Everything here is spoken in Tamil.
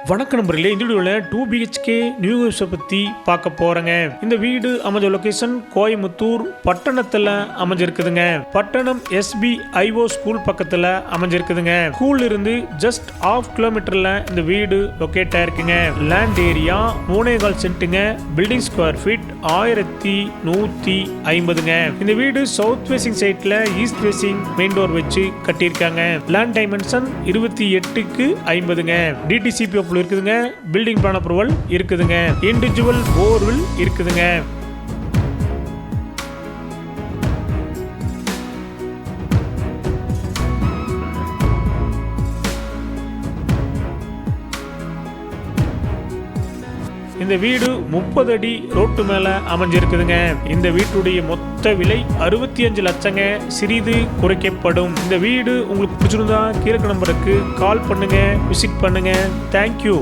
வணக்க நண்பர்களே, இந்த வீடியோவில் 2 BHK நியூ ஹவுஸை பற்றி பார்க்க போகிறேங்க. இந்த வீடு அமைஞ்ச லொக்கேஷன் கோயம்புத்தூர் பட்டணத்தில் அமைஞ்சிருக்குதுங்க. பட்டணம் SBIO ஸ்கூல் பக்கத்தில் அமைஞ்சிருக்குதுங்க. ஸ்கூல்ல இருந்து ஜஸ்ட் 1/2 கிலோமீட்டரில் இந்த வீடு லொக்கேட் ஆயிருக்குங்க. லேண்ட் ஏரியா 3.25 சென்ட்டுங்க. பில்டிங் ஸ்கொயர் ஃபீட் 1150ங்க. இந்த வீடு சவுத் ஃபேசிங் சைட்ல ஈஸ்ட் ஃபேசிங் மெயின் டோர் வச்சு கட்டியிருக்காங்க. லேண்ட் டைமென்ஷன் 28/50ங்க. DTCP இருக்குதுங்க. பில்டிங் பிளான் அப்ரூவல் இருக்குதுங்க. இண்டிவிஜுவல் போர்வெல் இருக்குதுங்க. இந்த வீடு 30 அடி ரோட்டு மேல அமைஞ்சிருக்குதுங்க. இந்த வீட்டுடைய மொத்த விலை 65 லட்சங்க. சிறிது குறைக்கப்படும். இந்த வீடு உங்களுக்கு பிடிச்சிருந்தா கீழே நம்பருக்கு கால் பண்ணுங்க, விசிட் பண்ணுங்க. தேங்க்யூ.